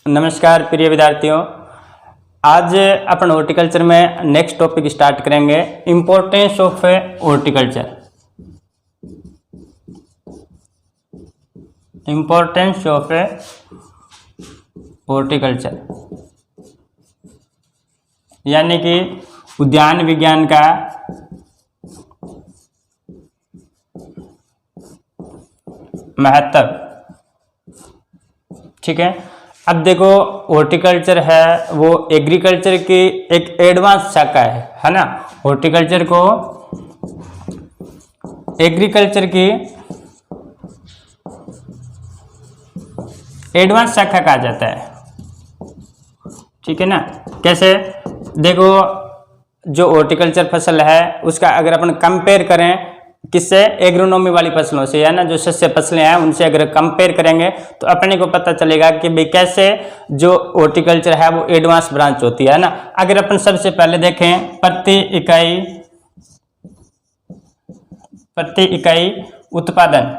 नमस्कार प्रिय विद्यार्थियों, आज अपन हॉर्टिकल्चर में नेक्स्ट टॉपिक स्टार्ट करेंगे। Importance of horticulture. Importance of horticulture यानी कि उद्यान विज्ञान का महत्व। ठीक है, अब देखो हॉर्टिकल्चर है वो एग्रीकल्चर की एक एडवांस शाखा है ना। हॉर्टिकल्चर को एग्रीकल्चर की एडवांस शाखा कहा जाता है। ठीक है ना, कैसे? देखो जो हॉर्टिकल्चर फसल है उसका अगर अपन कंपेयर करें किससे, एग्रोनॉमी वाली फसलों से, है ना, जो शस्य फसलें हैं उनसे अगर कंपेयर करेंगे तो अपने को पता चलेगा कि भाई कैसे जो हॉर्टिकल्चर है वो एडवांस ब्रांच होती है ना। अगर अपन सबसे पहले देखें प्रति इकाई उत्पादन।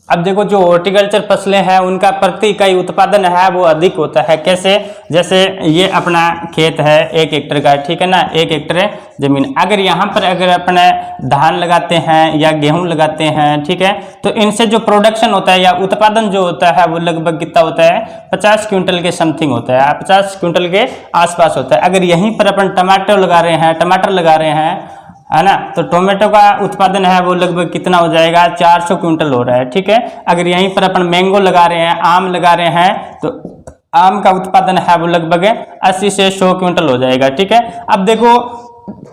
अब देखो जो हॉर्टिकल्चर फसलें हैं उनका प्रति इकाई उत्पादन है वो अधिक होता है। कैसे? जैसे ये अपना खेत है 1 हेक्टेयर का, ठीक है ना, 1 हेक्टेयर जमीन। अगर यहाँ पर अगर अपने धान लगाते हैं या गेहूं लगाते हैं, ठीक है, तो इनसे जो प्रोडक्शन होता है या उत्पादन जो होता है वो लगभग कितना होता है? 50 क्विंटल के समथिंग होता है, 50 क्विंटल के आसपास होता है। अगर यहीं पर अपन टमाटर लगा रहे हैं है ना, तो टोमेटो का उत्पादन है वो लगभग कितना हो जाएगा? 400 क्विंटल हो रहा है। ठीक है, अगर यहीं पर अपन मैंगो लगा रहे हैं, आम लगा रहे हैं, तो आम का उत्पादन है वो लगभग 80 से 100 क्विंटल हो जाएगा। ठीक है, अब देखो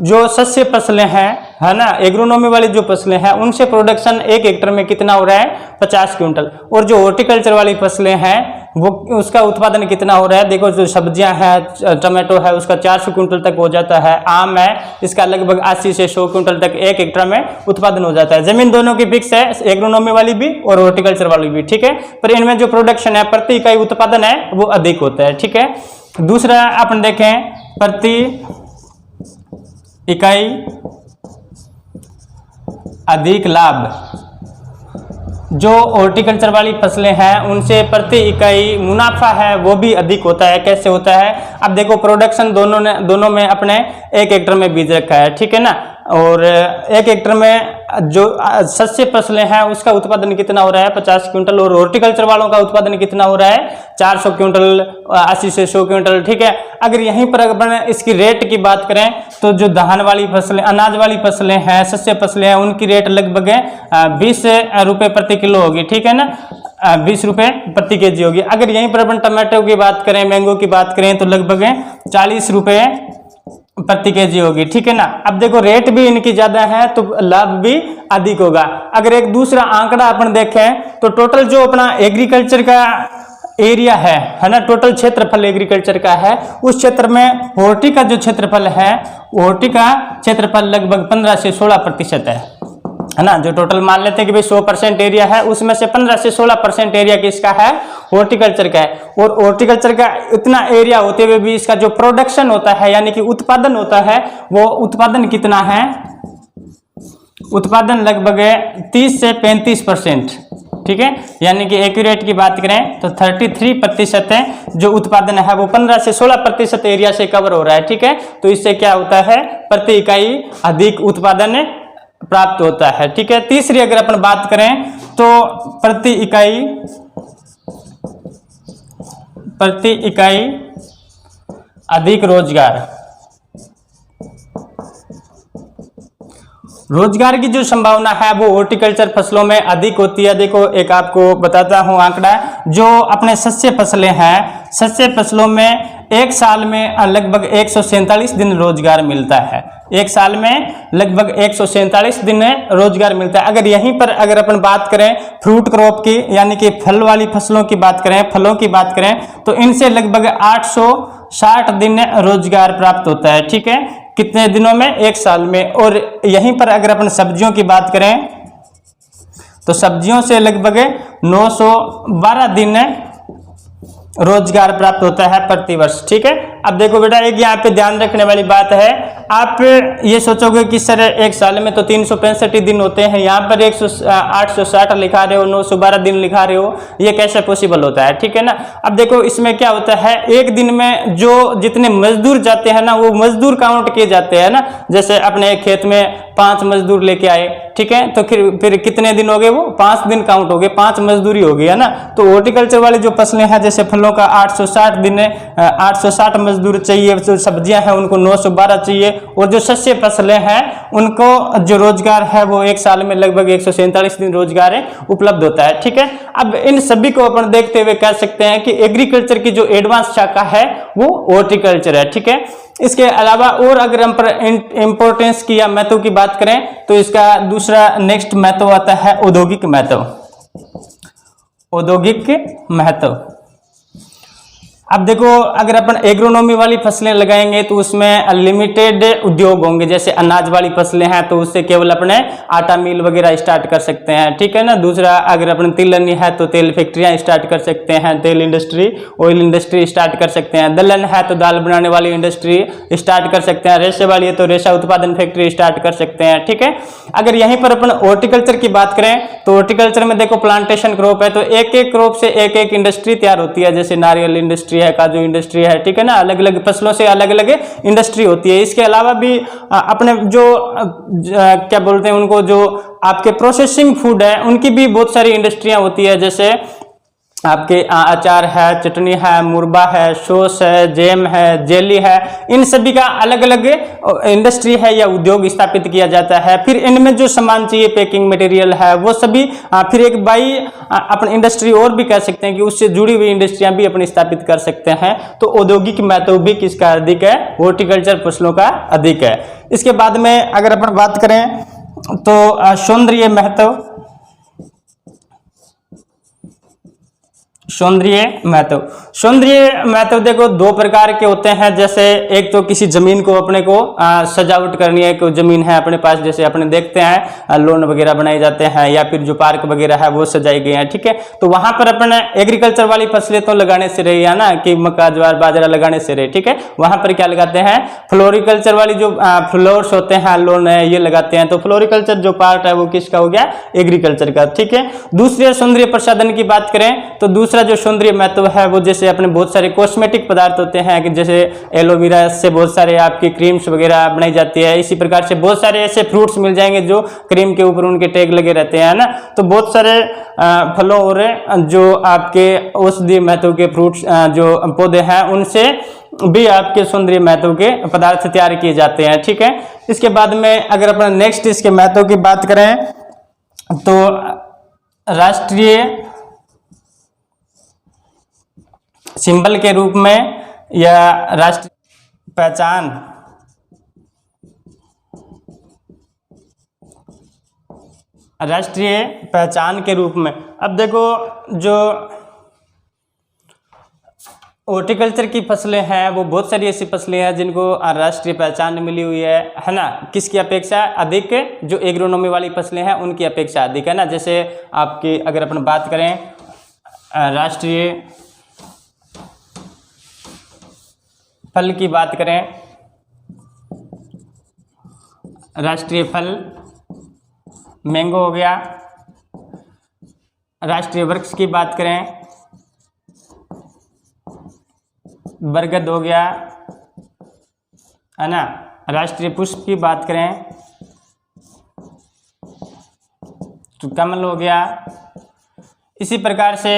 जो शस्य फसलें हैं, है ना, एग्रोनॉमी वाली जो फसलें हैं उनसे प्रोडक्शन 1 हेक्टेयर में कितना हो रहा है? 50 क्विंटल। और जो हॉर्टिकल्चर वाली फसलें हैं वो उसका उत्पादन कितना हो रहा है? देखो जो सब्जियां हैं, टमाटो है उसका 400 क्विंटल तक हो जाता है, आम है इसका लगभग 80 से 100 क्विंटल तक 1 हेक्टेयर में उत्पादन हो जाता है। जमीन दोनों की फिक्स है, एग्रोनॉमी वाली भी और हॉर्टिकल्चर वाली भी। ठीक है, पर इनमें जो प्रोडक्शन है प्रति इकाई उत्पादन है वो अधिक होता है। ठीक है, दूसरा अपन देखें प्रति इकाई अधिक लाभ। जो हॉर्टिकल्चर वाली फसलें हैं उनसे प्रति इकाई मुनाफा है वो भी अधिक होता है। कैसे होता है? अब देखो प्रोडक्शन दोनों में अपने 1 हेक्टेयर में बीज रखा है, ठीक है ना, और 1 हेक्टेयर में जो शस्य फसलें हैं उसका उत्पादन कितना हो रहा है? 50 क्विंटल। और हॉर्टिकल्चर वालों का उत्पादन कितना हो रहा है? 400 क्विंटल, 80 से 100 क्विंटल। ठीक है, अगर यहीं पर अपन इसकी रेट की बात करें तो जो धान वाली फसलें, अनाज वाली फसलें हैं, शस्य फसलें हैं, उनकी रेट लगभग 20 रुपये प्रति किलो होगी। ठीक है ना, 20 रुपये प्रति केजी होगी। अगर यहीं पर अपन टमाटो की बात करें, मैंगो की बात करें तो लगभग 40 रुपये प्रति केजी होगी। ठीक है ना, अब देखो रेट भी इनकी ज्यादा है तो लाभ भी अधिक होगा। अगर एक दूसरा आंकड़ा अपन देखें तो टोटल जो अपना एग्रीकल्चर का एरिया है ना, टोटल क्षेत्रफल एग्रीकल्चर का है, उस क्षेत्र में हॉर्टी का जो क्षेत्रफल है, हॉर्टी का क्षेत्रफल लगभग 15 से 16% है ना। जो टोटल मान लेते हैं कि भाई 100% एरिया है, उसमें से 15 से 16% एरिया किसका है? हॉर्टिकल्चर का है। और हॉर्टिकल्चर का इतना एरिया होते हुए भी इसका जो प्रोडक्शन होता है यानी कि उत्पादन होता है वो उत्पादन कितना है? उत्पादन लगभग 30 से 35%। ठीक है, यानी कि एक्यूरेट की बात करें तो 33% है जो उत्पादन है वो 15 से 16% एरिया से कवर हो रहा है। ठीक है, तो इससे क्या होता है? प्रति इकाई अधिक उत्पादन प्राप्त होता है। ठीक है, तीसरी अगर अपन बात करें तो प्रति इकाई अधिक रोजगार की जो संभावना है वो हॉर्टिकल्चर फसलों में अधिक होती है। देखो एक आपको बताता हूं आंकड़ा, जो अपने शस्य फसलें हैं, शस्य फसलों में एक साल में लगभग 147 दिन रोजगार मिलता है। एक साल में लगभग 147 दिन रोजगार मिलता है। अगर यहीं पर अगर अपन बात करें फ्रूट क्रॉप की यानी कि फल वाली फसलों की बात करें, फलों की बात करें तो इनसे लगभग 860 दिन रोजगार प्राप्त होता है। ठीक है, कितने दिनों में? एक साल में। और यहीं पर अगर अपन सब्जियों की बात करें तो सब्जियों से लगभग 912 दिन रोजगार प्राप्त होता है प्रति वर्ष। ठीक है, अब देखो बेटा, एक यहाँ पे ध्यान रखने वाली बात है, आप ये सोचोगे कि सर एक साल में तो 365 दिन होते हैं, यहाँ पर 860 लिखा रहे हो, 912 दिन लिखा रहे हो, ये कैसे पॉसिबल होता है? ठीक है ना। अब देखो इसमें क्या होता है, एक दिन में जो जितने मजदूर जाते हैं ना, वो मजदूर काउंट किए जाते हैं ना। जैसे अपने खेत में 5 मजदूर लेके आए, ठीक है, तो फिर कितने दिन हो गए? वो 5 दिन काउंट हो गए, 5 मजदूरी हो गई, है ना। तो हॉर्टिकल्चर वाली जो फसलें हैं, जैसे फलों का 860 दिन, 860 मजदूर चाहिए, जो सब्जियां हैं उनको 912 चाहिए, और जो शस्य फसलें हैं उनको जो रोजगार है वो एक साल में लगभग 147 दिन रोजगार है उपलब्ध होता है। ठीक है, अब इन सभी को अपन देखते हुए कह सकते हैं कि एग्रीकल्चर की जो एडवांस शाखा है वो हॉर्टिकल्चर है। ठीक है, इसके अलावा और अगर हम इंपोर्टेंस की या महत्व की बात करें तो इसका दूसरा नेक्स्ट महत्व आता है औद्योगिक महत्व। औद्योगिक महत्व, अब देखो अगर अपन एग्रोनॉमी वाली फसलें लगाएंगे तो उसमें लिमिटेड उद्योग होंगे। जैसे अनाज वाली फसलें हैं तो उससे केवल अपने आटा मिल वगैरह स्टार्ट कर सकते हैं। ठीक है ना। दूसरा, अगर अपन तिलहनी है तो तेल फैक्ट्रियां स्टार्ट कर सकते हैं, तेल इंडस्ट्री, ऑयल इंडस्ट्री स्टार्ट कर सकते हैं। दलहन है तो दाल बनाने वाली इंडस्ट्री स्टार्ट कर सकते हैं। रेशे वाली है तो रेशा उत्पादन फैक्ट्री स्टार्ट कर सकते हैं। ठीक है, अगर यहीं पर अपन हॉर्टिकल्चर की बात करें तो हॉर्टिकल्चर में देखो प्लांटेशन क्रॉप है तो एक एक क्रॉप से एक एक इंडस्ट्री तैयार होती है। जैसे नारियल इंडस्ट्री है, काजू इंडस्ट्री है, ठीक है ना। अलग अलग फसलों से अलग अलग इंडस्ट्री होती है। इसके अलावा भी अपने जो क्या बोलते हैं उनको, जो आपके प्रोसेसिंग फूड है उनकी भी बहुत सारी इंडस्ट्रियां होती है। जैसे आपके अचार है, चटनी है, मुरबा है, सॉस है, जैम है, जेली है, इन सभी का अलग अलग इंडस्ट्री है या उद्योग स्थापित किया जाता है। फिर इनमें जो सामान चाहिए, पैकिंग मटेरियल है, वो सभी फिर एक बाई अपन इंडस्ट्री और भी कह सकते हैं कि उससे जुड़ी हुई इंडस्ट्रियां भी अपन स्थापित कर सकते हैं। तो औद्योगिक महत्व भी किसका अधिक है? हॉर्टिकल्चर फसलों का अधिक है। इसके बाद में अगर अपन बात करें तो सौंदर्य महत्व, सौंदर्य महत्व, सौंदर्य महत्व देखो दो प्रकार के होते हैं। जैसे एक तो किसी जमीन को अपने को सजावट करनी है, कोई जमीन है अपने पास, जैसे अपने देखते हैं लॉन वगैरह बनाए जाते हैं या फिर जो पार्क वगैरह है वो सजाई गए हैं। ठीक है, तो वहां पर अपने एग्रीकल्चर वाली फसलें तो लगाने से रही है ना, कि मक्का ज्वार बाजरा लगाने से रही। ठीक है, वहां पर क्या लगाते हैं? फ्लोरिकल्चर वाली जो फ्लोर्स होते हैं, लॉन है, ये लगाते हैं। तो फ्लोरिकल्चर जो पार्ट है वो किसका हो गया? एग्रीकल्चर का। ठीक है, दूसरे सौंदर्य प्रसाधन की बात करें तो दूसरा जो सौंदर्य महत्व है वो जैसे अपने बहुत सारे कॉस्मेटिक पदार्थ होते हैं कि जैसे एलोवेरा से बहुत सारे आपकी क्रीम्स वगैरह बनाई जाती है। इसी प्रकार से बहुत सारे ऐसे फ्रूट्स मिल जाएंगे जो क्रीम के ऊपर उनके टैग लगे रहते हैं ना। तो बहुत सारे फलों और जो आपके औषधीय महत्व के फ्रूट्स जो पौधे हैं उनसे भी आपके सौंदर्य महत्व के पदार्थ तैयार किए जाते हैं। ठीक है, इसके बाद में अगर अपन नेक्स्ट इसके महत्व की बात करें तो राष्ट्रीय सिंबल के रूप में या राष्ट्रीय पहचान, राष्ट्रीय पहचान के रूप में। अब देखो जो हॉर्टिकल्चर की फसलें हैं वो बहुत सारी ऐसी फसलें हैं जिनको राष्ट्रीय पहचान मिली हुई है ना। किसकी अपेक्षा अधिक? जो एग्रोनॉमी वाली फसलें हैं उनकी अपेक्षा अधिक, है ना। जैसे आपकी अगर अपन बात करें राष्ट्रीय फल की बात करें, राष्ट्रीय फल मैंगो हो गया। राष्ट्रीय वृक्ष की बात करें बरगद हो गया, है ना। राष्ट्रीय पुष्प की बात करें तो कमल हो गया। इसी प्रकार से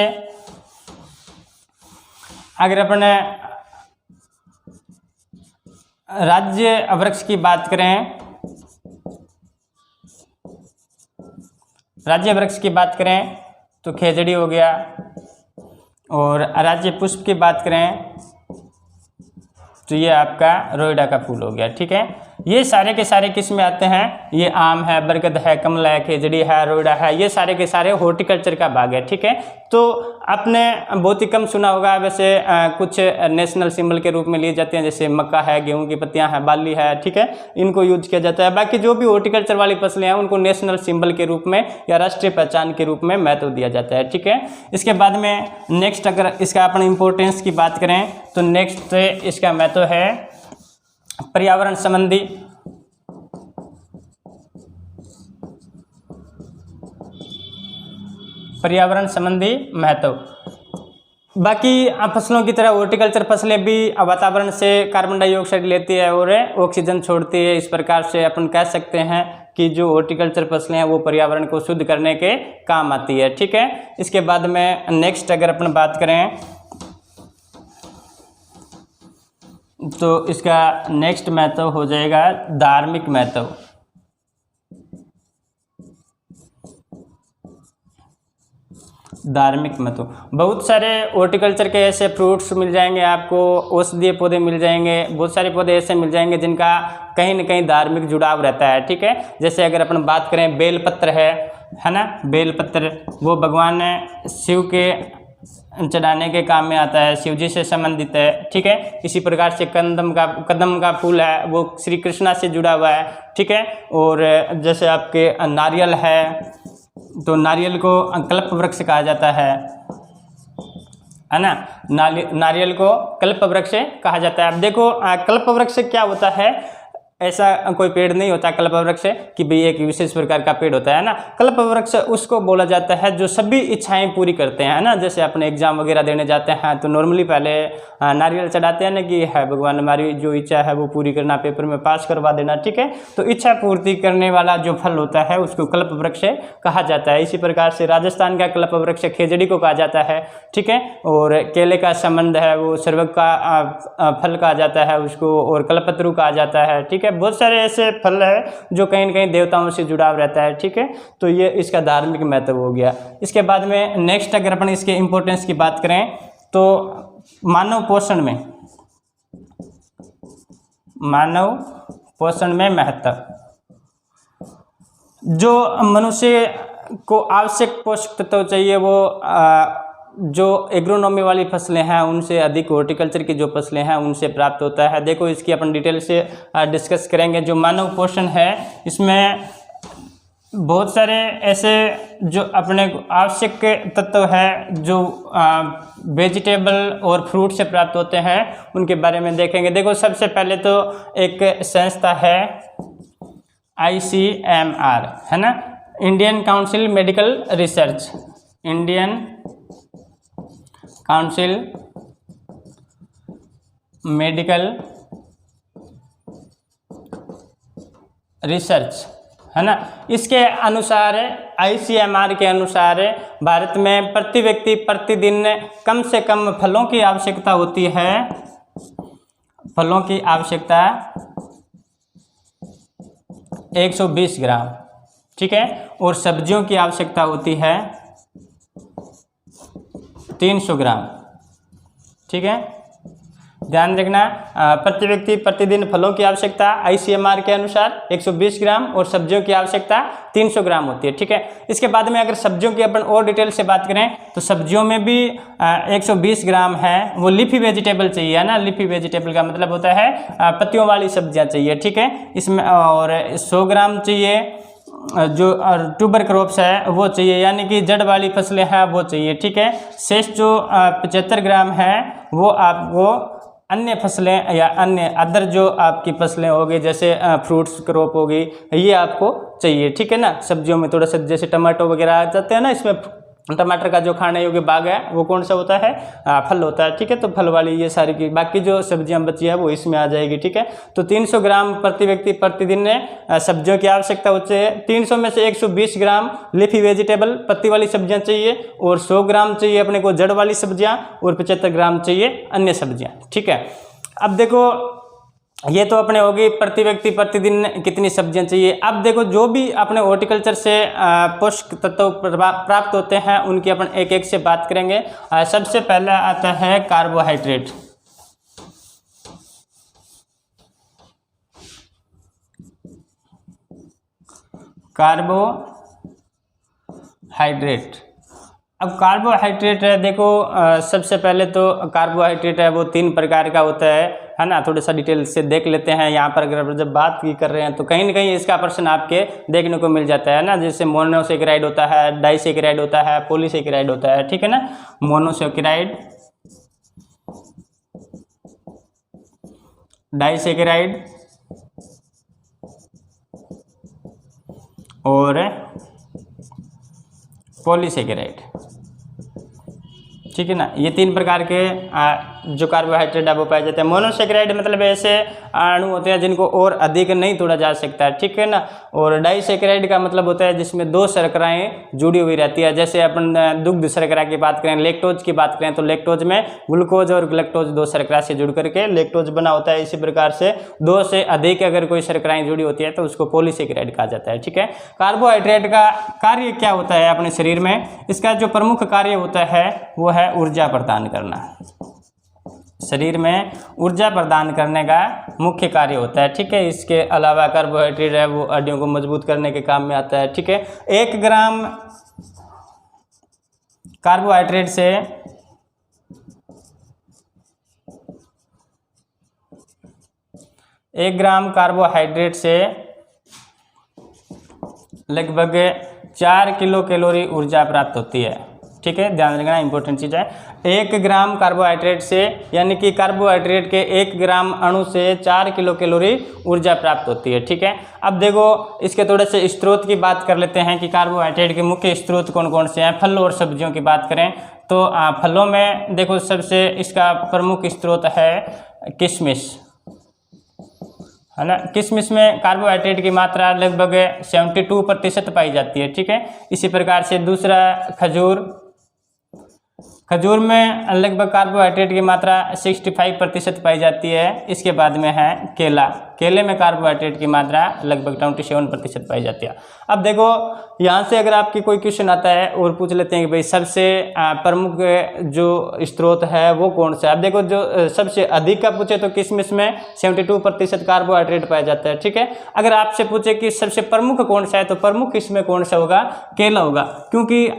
अगर अपने राज्य वृक्ष की बात करें, राज्य वृक्ष की बात करें तो खेजड़ी हो गया। और राज्य पुष्प की बात करें तो ये आपका रोइडा का फूल हो गया। ठीक है, ये सारे के सारे किस में आते हैं, ये आम है, बरगद है, कमला है, खेजड़ी है, रोड़ा है, ये सारे के सारे हॉर्टिकल्चर का भाग है। ठीक है, तो आपने बहुत ही कम सुना होगा वैसे, कुछ नेशनल सिंबल के रूप में लिए जाते हैं, जैसे मक्का है, गेहूं की पत्तियां हैं, बाली है, ठीक है, इनको यूज किया जाता है। बाकी जो भी हॉर्टिकल्चर वाली फसलें हैं उनको नेशनल सिंबल के रूप में या राष्ट्रीय पहचान के रूप में महत्व दिया जाता है। ठीक है, इसके बाद में नेक्स्ट अगर इसका अपने इंपॉर्टेंस की बात करें तो नेक्स्ट इसका महत्व है पर्यावरण संबंधी। पर्यावरण संबंधी महत्व। बाकी फसलों की तरह हॉर्टिकल्चर फसलें भी वातावरण से कार्बन डाइऑक्साइड लेती है और ऑक्सीजन छोड़ती है। इस प्रकार से अपन कह सकते हैं कि जो हॉर्टिकल्चर फसलें हैं वो पर्यावरण को शुद्ध करने के काम आती है। ठीक है, इसके बाद में नेक्स्ट अगर अपन बात करें तो इसका नेक्स्ट महत्व हो जाएगा धार्मिक महत्व। धार्मिक महत्व, बहुत सारे हॉर्टिकल्चर के ऐसे फ्रूट्स मिल जाएंगे आपको, औषधीय पौधे मिल जाएंगे, बहुत सारे पौधे ऐसे मिल जाएंगे जिनका कहीं न कहीं धार्मिक जुड़ाव रहता है। ठीक है, जैसे अगर अपन बात करें बेलपत्र है ना, बेलपत्र वो भगवान शिव के चढ़ाने के काम में आता है, शिव जी से संबंधित है। ठीक है, इसी प्रकार से कदम का फूल है वो श्री कृष्णा से जुड़ा हुआ है। ठीक है, और जैसे आपके नारियल है तो नारियल को कल्प वृक्ष कहा जाता है ना, नारियल को कल्प वृक्ष कहा जाता है। अब देखो कल्प वृक्ष क्या होता है, ऐसा कोई पेड़ नहीं होता कल्प वृक्ष कि भाई एक विशेष प्रकार का पेड़ होता है ना। कल्प वृक्ष उसको बोला जाता है जो सभी इच्छाएं पूरी करते हैं ना। जैसे अपने एग्जाम वगैरह देने जाते हैं तो नॉर्मली पहले नारियल चढ़ाते हैं ना कि है भगवान हमारी जो इच्छा है वो पूरी करना, पेपर में पास करवा देना। ठीक है, तो इच्छा पूर्ति करने वाला जो फल होता है उसको कल्प वृक्ष कहा जाता है। इसी प्रकार से राजस्थान का कल्प वृक्ष खेजड़ी को कहा जाता है। ठीक है, और केले का संबंध है वो सर्वग का फल कहा जाता है उसको, और कल्पतरु कहा जाता है। ठीक है, बहुत सारे ऐसे फल है जो कहीं न कहीं देवताओं से जुड़ाव रहता है। ठीक है, तो ये इसका धार्मिक महत्व हो गया। इसके बाद में नेक्स्ट अगर अपन इसके इंपॉर्टेंस की बात करें तो मानव पोषण में महत्व, जो मनुष्य को आवश्यक पोषक तत्व चाहिए वो जो एग्रोनॉमी वाली फसलें हैं उनसे अधिक हॉर्टिकल्चर की जो फसलें हैं उनसे प्राप्त होता है। देखो इसकी अपन डिटेल से डिस्कस करेंगे। जो मानव पोषण है इसमें बहुत सारे ऐसे जो अपने आवश्यक तत्व है जो वेजिटेबल और फ्रूट से प्राप्त होते हैं उनके बारे में देखेंगे। देखो सबसे पहले तो एक संस्था है ICMR है ना, Indian council medical research, Indian council medical research है ना। इसके अनुसार ICMR के अनुसार भारत में प्रति व्यक्ति प्रतिदिन कम से कम फलों की आवश्यकता होती है, फलों की आवश्यकता 120 ग्राम। ठीक है, और सब्जियों की आवश्यकता होती है 300 ग्राम। ठीक है, ध्यान रखना, प्रति व्यक्ति प्रतिदिन फलों की आवश्यकता ICMR के अनुसार 120 ग्राम और सब्जियों की आवश्यकता 300 ग्राम होती है। ठीक है, इसके बाद में अगर सब्जियों की अपन और डिटेल से बात करें तो सब्जियों में भी 120 ग्राम है वो लीफी वेजिटेबल चाहिए है ना। लीफी वेजिटेबल का मतलब होता है पत्तियों वाली सब्जियां चाहिए। ठीक है, इसमें और 100 ग्राम चाहिए जो ट्यूबर क्रॉप्स है वो चाहिए, यानी कि जड़ वाली फसलें हैं वो चाहिए। ठीक है, शेष जो 75 ग्राम है वो आपको अन्य फसलें या अन्य अदर जो आपकी फसलें होगी जैसे फ्रूट्स क्रॉप होगी ये आपको चाहिए। ठीक है ना, सब्जियों में थोड़ा सा जैसे टमाटो वगैरह आ जाते हैं ना, इसमें टमाटर का जो खाने योग्य बाग है वो कौन सा होता है, फल होता है। ठीक है, तो फल वाली ये सारी की बाकी जो सब्जियां बची है वो इसमें आ जाएगी। ठीक है, तो 300 ग्राम प्रति व्यक्ति प्रतिदिन सब्जियों की आवश्यकता होती है। 300 में से 120 ग्राम लीफी वेजिटेबल पत्ती वाली सब्जियां चाहिए और 100 ग्राम चाहिए अपने को जड़ वाली सब्जियां और 75 ग्राम चाहिए अन्य सब्जियां। ठीक है, अब देखो ये तो अपने होगी प्रति व्यक्ति प्रतिदिन कितनी सब्जियां चाहिए। अब देखो जो भी अपने हॉर्टिकल्चर से पोषक तत्व प्राप्त होते हैं उनकी अपन एक एक से बात करेंगे। सबसे पहला आता है कार्बोहाइड्रेट। कार्बोहाइड्रेट। अब कार्बोहाइड्रेट है, देखो सबसे पहले तो कार्बोहाइड्रेट है वो 3 प्रकार का होता है ना। थोड़ा सा डिटेल से देख लेते हैं। यहाँ पर अगर जब बात की कर रहे हैं तो कहीं ना कहीं इसका प्रश्न आपके देखने को मिल जाता है ना। जैसे मोनोसेकेराइड होता है, डाइसेकेराइड होता है, पॉलीसेकेराइड होता है, ठीक है ना। मोनोसेकेराइड, डाइसेकेराइड और पॉलीसेकेराइड, ठीक है ना। ये 3 प्रकार के जो कार्बोहाइड्रेट है वो पाए जाते हैं। मोनोसेकेराइड मतलब ऐसे अणु होते हैं जिनको और अधिक नहीं तोड़ा जा सकता, ठीक है ना। और डाइसेकेराइड का मतलब होता है जिसमें 2 शर्कराएं जुड़ी हुई रहती है। जैसे अपन दुग्ध शर्करा की बात करें, लैक्टोज की बात करें तो लैक्टोज में ग्लूकोज और ग्लैक्टोज 2 शर्करा से जुड़ करके लैक्टोज बना होता है। इसी प्रकार से 2 से अधिक अगर कोई शर्कराएं जुड़ी होती है तो उसको पॉलीसेकेराइड कहा जाता है, ठीक है। कार्बोहाइड्रेट का कार्य क्या होता है अपने शरीर में? इसका जो प्रमुख कार्य होता है वो है ऊर्जा प्रदान करना। शरीर में ऊर्जा प्रदान करने का मुख्य कार्य होता है, ठीक है। इसके अलावा कार्बोहाइड्रेट है वो हड्डियों को मजबूत करने के काम में आता है, ठीक है। 1 ग्राम कार्बोहाइड्रेट से 1 ग्राम कार्बोहाइड्रेट से लगभग 4 किलो कैलोरी ऊर्जा प्राप्त होती है, ठीक है। ध्यान रखना, इंपॉर्टेंट चीज़ है। 1 ग्राम कार्बोहाइड्रेट से यानी कि कार्बोहाइड्रेट के 1 ग्राम अणु से 4 किलो कैलोरी ऊर्जा प्राप्त होती है, ठीक है। अब देखो इसके थोड़े से स्रोत की बात कर लेते हैं कि कार्बोहाइड्रेट के मुख्य स्रोत कौन कौन से हैं। फल और सब्जियों की बात करें तो फलों में देखो सबसे इसका प्रमुख स्रोत है किशमिश, है ना। किशमिश में कार्बोहाइड्रेट की मात्रा लगभग 72% पाई जाती है, ठीक है। इसी प्रकार से दूसरा खजूर में लगभग कार्बोहाइड्रेट की मात्रा 65% पाई जाती है। इसके बाद में है केले में कार्बोहाइड्रेट की मात्रा लगभग 27% पाई जाती है। अब देखो यहाँ से अगर आपकी कोई क्वेश्चन आता है और पूछ लेते हैं कि भाई सबसे प्रमुख जो स्रोत है वो कौन सा है। अब देखो जो सबसे अधिक का पूछे तो किशमिश में 72% कार्बोहाइड्रेट पाया जाता है, ठीक है। अगर आपसे पूछे कि सबसे प्रमुख कौन सा है तो प्रमुख इसमें कौन सा होगा? केला होगा, क्योंकि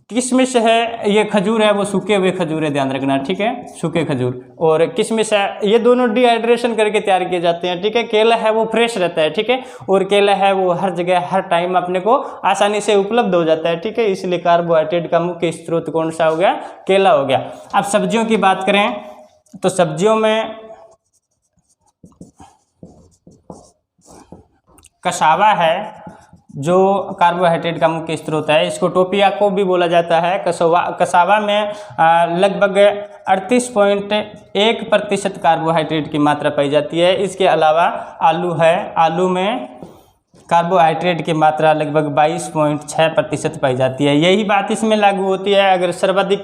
किशमिश है ये खजूर है वो सूखे हुए खजूर है, ध्यान रखना, ठीक है। सूखे खजूर और किशमिश है ये दोनों डिहाइड्रेशन करके तैयार किए जाते हैं, ठीक है। केला है वो फ्रेश रहता है, ठीक है। और केला है वो हर जगह हर टाइम अपने को आसानी से उपलब्ध हो जाता है, ठीक है। इसलिए कार्बोहाइड्रेट का मुख्य स्रोत कौन सा हो गया? केला हो गया। अब सब्जियों की बात करें तो सब्जियों में कसावा है जो कार्बोहाइड्रेट का मुख्य स्रोत है। इसको टोपिया को भी बोला जाता है। कसावा में लगभग 38.1% कार्बोहाइड्रेट की मात्रा पाई जाती है। इसके अलावा आलू है, आलू में कार्बोहाइड्रेट की मात्रा लगभग 22.6% पाई जाती है। यही बात इसमें लागू होती है। अगर सर्वाधिक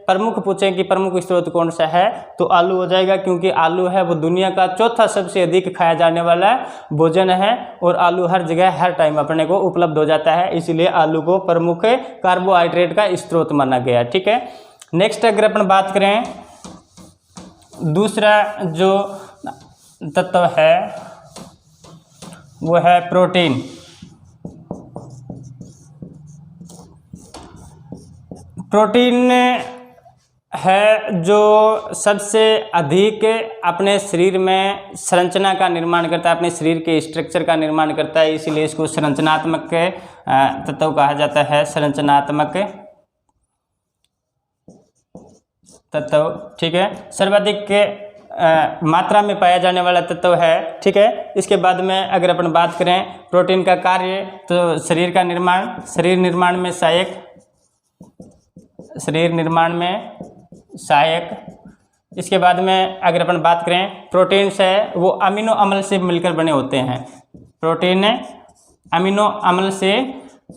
प्रमुख पूछें कि प्रमुख स्रोत कौन सा है तो आलू हो जाएगा, क्योंकि आलू है वो दुनिया का चौथा सबसे अधिक खाया जाने वाला भोजन है और आलू हर जगह हर टाइम अपने को उपलब्ध हो जाता है। इसलिए आलू को प्रमुख कार्बोहाइड्रेट का स्रोत माना गया, ठीक है। नेक्स्ट अगर अपन बात करें दूसरा जो तत्व है वो है प्रोटीन। प्रोटीन है जो सबसे अधिक अपने शरीर में संरचना का निर्माण करता है, अपने शरीर के स्ट्रक्चर का निर्माण करता है। इसीलिए इसको संरचनात्मक तत्व कहा जाता है, संरचनात्मक तत्व, ठीक है। सर्वाधिक मात्रा में पाया जाने वाला तत्व है, ठीक है। इसके बाद में अगर अपन बात करें प्रोटीन का कार्य तो शरीर निर्माण में सहायक। इसके बाद में अगर अपन बात करें प्रोटीन्स है वो अमीनो अम्ल से मिलकर बने होते हैं। प्रोटीन अमीनो अम्ल से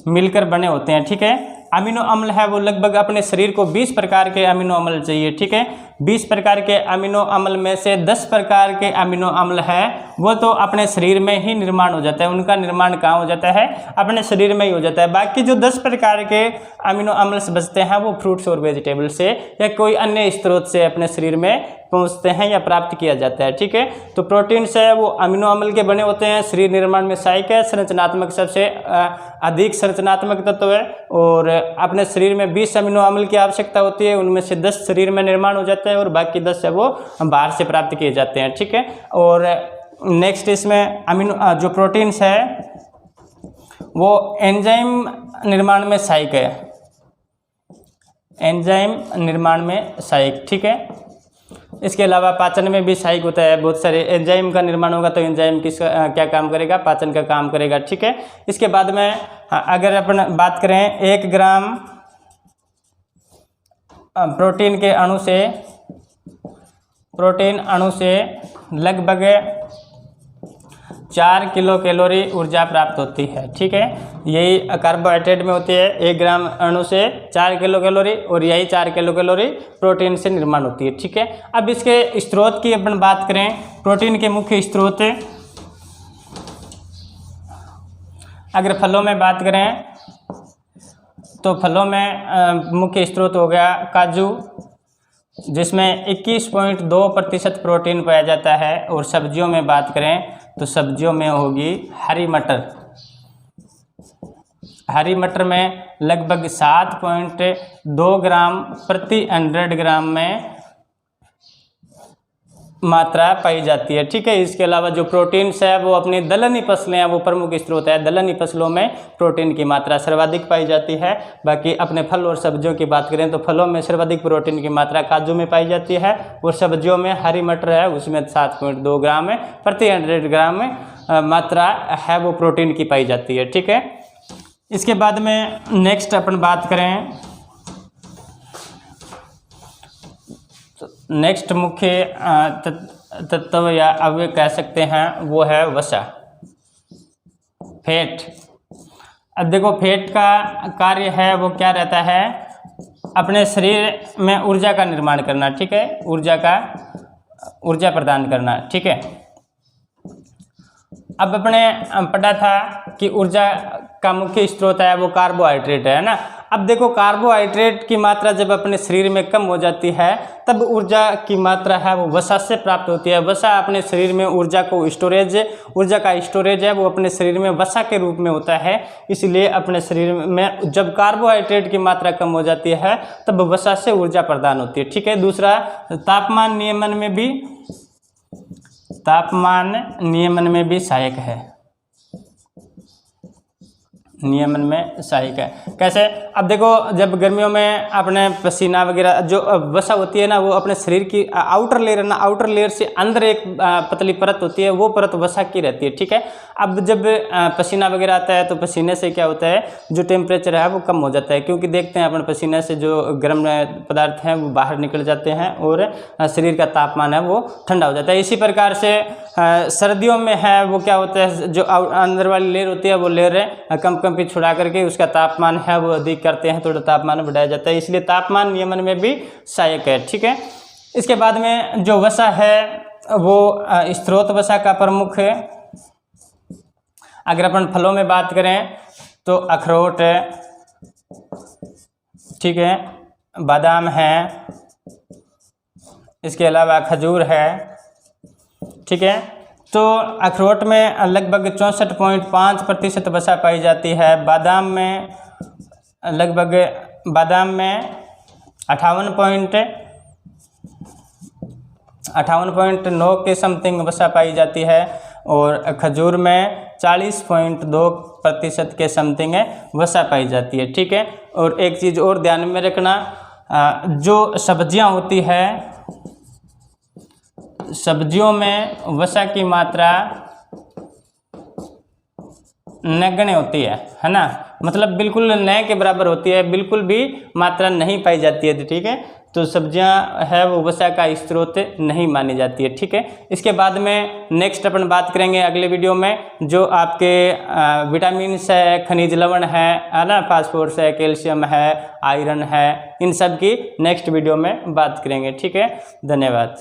मिलकर बने होते हैं, ठीक है। अमीनो अम्ल है वो लगभग अपने शरीर को 20 प्रकार के अमीनो अम्ल चाहिए, ठीक है। 20 प्रकार के अमीनो अम्ल में से 10 प्रकार के अमीनो अम्ल है वो तो अपने शरीर में ही निर्माण हो जाता है, उनका निर्माण कहाँ हो जाता है, अपने शरीर में ही हो जाता है। बाकी जो 10 प्रकार के अमीनो अम्ल से बचते हैं वो फ्रूट्स और वेजिटेबल से या कोई अन्य स्रोत से अपने शरीर में पहुंचते हैं या प्राप्त किया जाता है। ठीक है, तो प्रोटीन से वो अमीनो अम्ल के बने होते हैं, शरीर निर्माण में सहायक है, संरचनात्मक सबसे अधिक संरचनात्मक तत्व है और अपने शरीर में 20 अमीनो अम्ल की आवश्यकता होती है, उनमें से 10 शरीर में निर्माण हो जाता है और बाकी 10 है वो बाहर से प्राप्त किए जाते हैं। ठीक है, और नेक्स्ट इसमें अमीनो जो प्रोटीन्स है वो एंजाइम निर्माण में सहायक है, एंजाइम निर्माण में सहायक। ठीक है, इसके अलावा पाचन में भी सहायक होता है, बहुत सारे एंजाइम का निर्माण होगा तो एंजाइम किसका क्या काम करेगा, पाचन का काम करेगा। ठीक है, इसके बाद में अगर अपन बात करें 1 ग्राम प्रोटीन अणु से लगभग 4 किलो कैलोरी ऊर्जा प्राप्त होती है। ठीक है, यही कार्बोहाइड्रेट में होती है, 1 ग्राम अणु से 4 किलो कैलोरी और यही 4 किलो कैलोरी प्रोटीन से निर्माण होती है। ठीक है, अब इसके स्रोत की अपन बात करें, प्रोटीन के मुख्य स्रोत अगर फलों में बात करें तो फलों में मुख्य स्रोत हो गया काजू, जिसमें 21.2% प्रोटीन पाया जाता है, और सब्जियों में बात करें तो सब्जियों में होगी हरी मटर। हरी मटर में लगभग 7.2 ग्राम प्रति 100 ग्राम में मात्रा पाई जाती है। ठीक है, इसके अलावा जो प्रोटीन्स है वो अपनी दलहनी फसलें हैं वो प्रमुख स्रोत है, दलहनी फसलों में प्रोटीन की मात्रा सर्वाधिक पाई जाती है। बाकी अपने फल और सब्जियों की बात करें तो फलों में सर्वाधिक प्रोटीन की मात्रा काजू में पाई जाती है और सब्जियों में हरी मटर है उसमें 7.2 ग्राम प्रति 100 ग्राम में मात्रा है वो प्रोटीन की पाई जाती है। ठीक है, इसके बाद में नेक्स्ट अपन बात करें, नेक्स्ट मुख्य तत्व या अवयव कह सकते हैं वो है वसा, फैट। अब देखो फैट का कार्य है वो क्या रहता है, अपने शरीर में ऊर्जा का निर्माण करना। ठीक है, ऊर्जा प्रदान करना। ठीक है, अब अपने पढ़ा था कि ऊर्जा का मुख्य स्रोत है वो कार्बोहाइड्रेट है ना। अब देखो कार्बोहाइड्रेट की मात्रा जब अपने शरीर में कम हो जाती है तब ऊर्जा की मात्रा है वो वसा से प्राप्त होती है। वसा अपने शरीर में ऊर्जा का स्टोरेज है वो अपने शरीर में वसा के रूप में होता है, इसलिए अपने शरीर में जब कार्बोहाइड्रेट की मात्रा कम हो जाती है तब वसा से ऊर्जा प्रदान होती है। ठीक है, दूसरा तापमान नियमन में भी सहायक है, नियमन में सहायक है। कैसे, अब देखो जब गर्मियों में अपने पसीना वगैरह जो वसा होती है ना वो अपने शरीर की आउटर लेयर है ना, आउटर लेयर से अंदर एक पतली परत होती है, वो परत वसा की रहती है। ठीक है, अब जब पसीना वगैरह आता है तो पसीने से क्या होता है, जो टेम्परेचर है वो कम हो जाता है, क्योंकि देखते हैं अपन पसीने से जो गर्म पदार्थ हैं वो बाहर निकल जाते हैं और शरीर का तापमान है वो ठंडा हो जाता है। इसी प्रकार से सर्दियों में है वो क्या होता है, जो अंदर वाली लेयर होती है वो लेयर कंपी छुड़ा करके उसका तापमान है वो अधिक करते हैं, थोड़ा तापमान बढ़ाया जाता है, इसलिए तापमान नियमन में भी सहायक है। ठीक है, इसके बाद में जो वसा है वो स्रोत वसा का प्रमुख है। अगर अपन फलों में बात करें तो अखरोट है, ठीक है, बादाम है, इसके अलावा खजूर है। ठीक है, तो अखरोट में लगभग 64.5% वसा पाई जाती है, बादाम में 58.9 के समथिंग वसा पाई जाती है और खजूर में 40.2% के समथिंग वसा पाई जाती है। ठीक है, और एक चीज़ और ध्यान में रखना, जो सब्जियां होती है सब्जियों में वसा की मात्रा नगण्य होती है ना, मतलब बिल्कुल न के बराबर होती है, बिल्कुल भी मात्रा नहीं पाई जाती है। ठीक है, तो सब्जियां है वो वसा का स्रोत नहीं मानी जाती है। ठीक है, इसके बाद में नेक्स्ट अपन बात करेंगे अगले वीडियो में जो आपके विटामिन्स है, खनिज लवण है ना, फास्फोरस है, कैल्शियम है, आयरन है, इन सब की नेक्स्ट वीडियो में बात करेंगे। ठीक है, धन्यवाद।